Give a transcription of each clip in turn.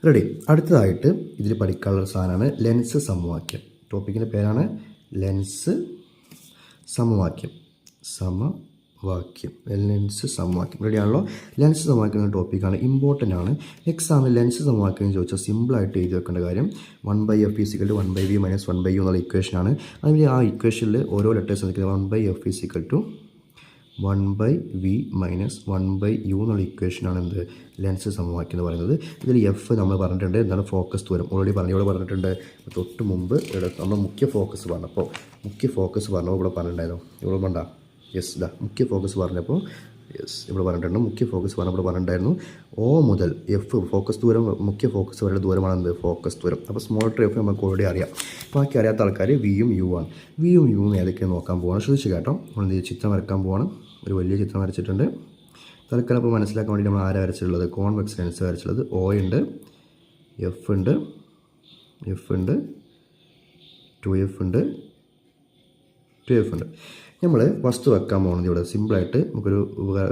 Ready. അടുത്തതായിട്ട് ഇതിൽ പഠിക്കാനുള്ള സാധനമാണ് ലെൻസ് സമവാക്യം. ടോപ്പിക്കിൻ്റെ പേരാണ് ലെൻസ് സമവാക്യം. ലെൻസ് സമവാക്യം റെഡിയാണല്ലോ. ലെൻസ് സമവാക്യം എന്ന ടോപ്പിക്കാണ്, ഇമ്പോർട്ടൻ്റ് ആണ്. എക്സാമിൽ ലെൻസ് സമവാക്യം ചോദിച്ചാൽ സിമ്പിളായിട്ട് എഴുതി വെക്കേണ്ട കാര്യം 1/f = 1/v - 1/u എന്നുള്ള ഇക്വേഷനാണ്. അതിൽ ആ ഇക്വേഷനിൽ ഓരോ ലെറ്റേഴ്സ് നിൽക്കുന്നത് 1/f = 1/v - 1/u എന്നുള്ള ഇക്വേഷനാണ് എന്ത് ലെൻസ് സമവാക്യം എന്ന് പറയുന്നത്. ഇതിൽ എഫ് നമ്മൾ പറഞ്ഞിട്ടുണ്ട്, എന്താണ് ഫോക്കസ് ദൂരം ഓൾറെഡി പറഞ്ഞിട്ടുണ്ട്. തൊട്ട് മുമ്പ് നമ്മൾ മുഖ്യ ഫോക്കസ് പറഞ്ഞപ്പോൾ ഇവിടെ പറഞ്ഞിട്ടുണ്ടായിരുന്നു. ഇവിടെ വേണ്ട യെസ് മുഖ്യ ഫോക്കസ് പറഞ്ഞപ്പോൾ ഇവിടെ പറഞ്ഞിട്ടുണ്ട്. മുഖ്യ ഫോക്കസ് പറഞ്ഞപ്പോൾ പറഞ്ഞിട്ടുണ്ടായിരുന്നു O മുതൽ എഫ് ഫോക്കസ് ദൂരം, മുഖ്യ ഫോക്കസ് വരെയുള്ള ദൂരമാണ് എന്ത് ഫോക്കസ് ദൂരം. അപ്പോൾ സ്മോൾ എഫ് നമുക്ക് ഓൾറെഡി അറിയാം. ബാക്കി അറിയാത്ത ആൾക്കാർ വിയും യു ആണ്. വിയും യുവും ഏതൊക്കെയാണ് നോക്കാൻ പോവാണ്. ശ്രദ്ധിച്ച് കേട്ടോ. നമ്മൾ ചിത്രം വരക്കാൻ പോവാണ്. ഒരു വലിയ ചിത്രം വരച്ചിട്ടുണ്ട്. തൽക്കാലം ഇപ്പോൾ മനസ്സിലാക്കാൻ വേണ്ടി നമ്മൾ ആരാ വരച്ചിട്ടുള്ളത്? കോൺവെക്സ് ലെൻസ് വരച്ചിട്ടുള്ളത്. O ഉണ്ട്, എഫ് ഉണ്ട്, 2F ഉണ്ട്. നമ്മൾ വസ്തു വെക്കാൻ പോകുന്നത് ഇവിടെ സിമ്പിളായിട്ട് നമുക്കൊരു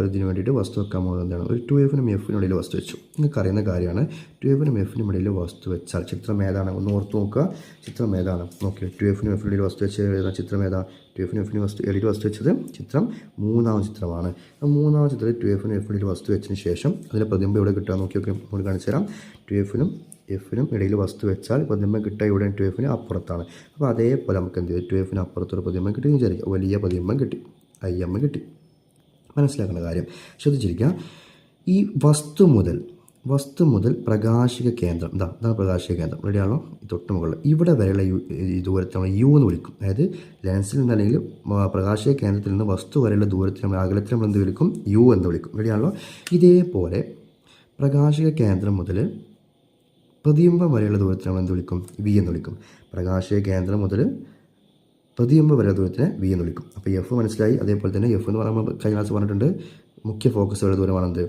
ഇതിന് വേണ്ടിയിട്ട് വസ്തു വെക്കാൻ പോകുന്നത് എന്താണ്? ഒരു 2Fനും Fനും ഇടയിൽ വസ്തു വെച്ചു. നിങ്ങൾക്ക് അറിയുന്ന കാര്യമാണ്. 2Fനും Fനും ഇടയിൽ വസ്തു വെച്ചാൽ ചിത്രം ഏതാണ്? ഒന്ന് ഓർത്ത് നോക്കുക. ചിത്രം ഏതാണ്? നോക്കി. 2Fനും Fനും ഇടയിൽ വസ്തു വെച്ച് ചിത്രം ഏതാണ്? 2Fനും Fനും ഇടയിൽ വസ്തു വെച്ചത് ചിത്രം മൂന്നാം ചിത്രമാണ്. മൂന്നാം ചിത്രത്തിൽ 2Fനും Fനും ഇടയിൽ വസ്തു വെച്ചതിന് ശേഷം അതിൻ്റെ പ്രതിബിംബം ഇവിടെ കിട്ടുക. നോക്കി നമ്മൾ കാണിച്ചു തരാം. 2Fനും Fനും ഇടയിൽ വസ്തു വെച്ചാൽ പ്രതിബിംബം കിട്ടുക ഇവിടെ 2Fന് അപ്പുറത്താണ്. അപ്പോൾ അതേപോലെ നമുക്ക് എന്ത് ചെയ്യും? 2Fന് അപ്പുറത്തൊരു പ്രതിബിംബം കിട്ടി വിചാരിക്കുക. വലിയ പ്രതിബിംബം കിട്ടി, IM കിട്ടി. മനസ്സിലാക്കേണ്ട കാര്യം ശ്രദ്ധിച്ചിരിക്കുക. ഈ വസ്തു മുതൽ പ്രകാശിക കേന്ദ്രം, ഇതാണ് പ്രകാശിക കേന്ദ്രം. റെഡിയാണല്ലോ? തൊട്ട് മുകളിൽ ഇവിടെ വരെയുള്ള ഈ ദൂരത്തെ നമ്മൾ U എന്ന് വിളിക്കും. അതായത് ലെൻസിൽ നിന്ന് അല്ലെങ്കിൽ പ്രകാശിക കേന്ദ്രത്തിൽ നിന്ന് വസ്തു വരെയുള്ള ദൂരത്തിൽ നമ്മൾ അകലത്തിൽ നമ്മൾ എന്ത് വിളിക്കും? U എന്ന് വിളിക്കും. റെഡിയാണല്ലോ? ഇതേപോലെ പ്രകാശിക കേന്ദ്രം മുതൽ പ്രതിബിംബം വരെയുള്ള ദൂരത്തിന് നമ്മൾ എന്ത് വിളിക്കും? V എന്ന് വിളിക്കും. പ്രകാശിക കേന്ദ്രം മുതൽ പ്രതിബിംബം വരെയുള്ള ദൂരത്തിന് V എന്ന് വിളിക്കും. അപ്പോൾ F മനസ്സിലായി. അതേപോലെ തന്നെ F എന്ന് പറയുമ്പോൾ കഴിഞ്ഞ ക്ലാസ് പറഞ്ഞിട്ടുണ്ട്, മുഖ്യ ഫോക്കസ് വരെയുള്ള ദൂരമാണെന്ത്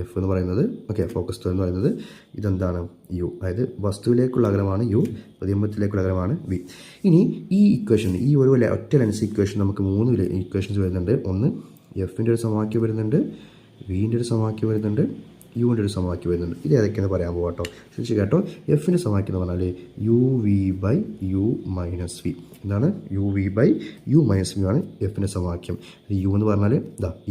F എന്ന് പറയുന്നത്. ഓക്കെ, ഫോക്കസ് ദൂരം എന്ന് പറയുന്നത് ഇതെന്താണ്? U. അതായത് വസ്തുവിലേക്കുള്ള അകലമാണ് U, പ്രതിബിംബത്തിലേക്കുള്ള അകലമാണ് V. ഇനി ഈ ഇക്വേഷൻ, ഈ ഒരു ഒറ്റ ലെൻസ് ഇക്വേഷൻ നമുക്ക് 3 ഇക്വേഷൻസ് വരുന്നുണ്ട്. ഒന്ന് Fൻ്റെ ഒരു സമവാക്യം വരുന്നുണ്ട്, Vൻ്റെ ഒരു സമവാക്യം വരുന്നുണ്ട്, യുവിൻ്റെ ഒരു സമവാക്യം വരുന്നുണ്ട്. ഇത് ഏതൊക്കെയെന്ന് പറയാൻ പോകാം കേട്ടോ. ശ്രദ്ധിച്ച് കേട്ടോ. എഫിൻ്റെ സമവാക്യം എന്ന് പറഞ്ഞാൽ UV/U - V. എന്താണ്? UV/U - V ആണ് എഫിൻ്റെ സമവാക്യം. U എന്ന് പറഞ്ഞാൽ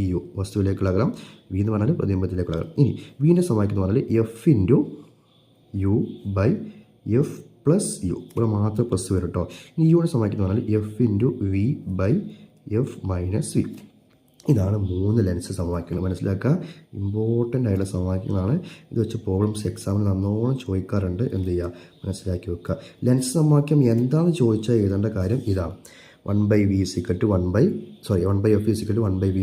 ഈ U വസ്തുവിലേക്കുള്ള അകലം, V എന്ന് പറഞ്ഞാൽ പ്രതിബിംബത്തിലേക്കുള്ള അകലം. ഇനി Vൻ്റെ സമവാക്യം എന്ന് പറഞ്ഞാൽ F/U/F + U. ഇവിടെ മാത്രം പ്ലസ് വരും കേട്ടോ. ഇനി യുവിൻ്റെ സമവാക്യം എന്ന് പറഞ്ഞാൽ F/V/F - V. ഇതാണ് 3 ലെൻസ് സമവാക്യങ്ങൾ. മനസ്സിലാക്കുക. ഇമ്പോർട്ടൻ്റ് ആയിട്ടുള്ള സമവാക്യങ്ങളാണ്. ഇത് വെച്ച് പ്രോബ്ലംസ് എക്സാമിന് നല്ലോണം ചോദിക്കാറുണ്ട്. എന്ത് ചെയ്യുക? മനസ്സിലാക്കി വെക്കുക. ലെൻസ് സമവാക്യം എന്താണെന്ന് ചോദിച്ചാൽ എഴുതേണ്ട കാര്യം ഇതാണ്. 1/f = 1/v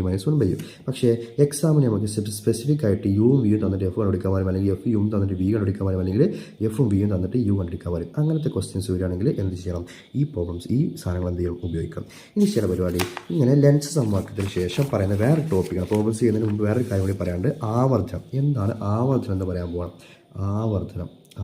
- 1/u. പക്ഷേ എക്സാമിന് നമുക്ക് സ്പെസിഫിക് ആയിട്ട് യുവും വിയും തന്നിട്ട് എഫ് കണ്ടുപിടിക്കാൻ പാലും, അല്ലെങ്കിൽ എഫ് യും തന്നിട്ട് വി കണ്ടുപിടിക്കാൻ പാലും, അല്ലെങ്കിൽ എഫും വിയും തന്നിട്ട് യു കണ്ടുപിടിക്കാൻ പാലും. അങ്ങനത്തെ ക്വസ്റ്റ്യൻസ് വരികയാണെങ്കിൽ എന്ത് ചെയ്യണം? ഈ പ്രോബ്ലംസ്, ഈ സാധനങ്ങൾ എന്ത് ചെയ്യണം? ഉപയോഗിക്കാം. ഇനി ചില പരിപാടി ഇങ്ങനെ ലെൻസ് സമവാക്യത്തിന് ശേഷം പറയുന്ന വേറെ ടോപ്പിക്കാണ്. പ്രോബ്ലംസ് ചെയ്യുന്നതിന് മുമ്പ് വേറൊരു കാര്യം കൂടി പറയാണ്ട്, ആവർത്തനം. എന്താണ് ആവർത്തനം എന്ന് പറയാൻ പോകണം. ആവർത്തനം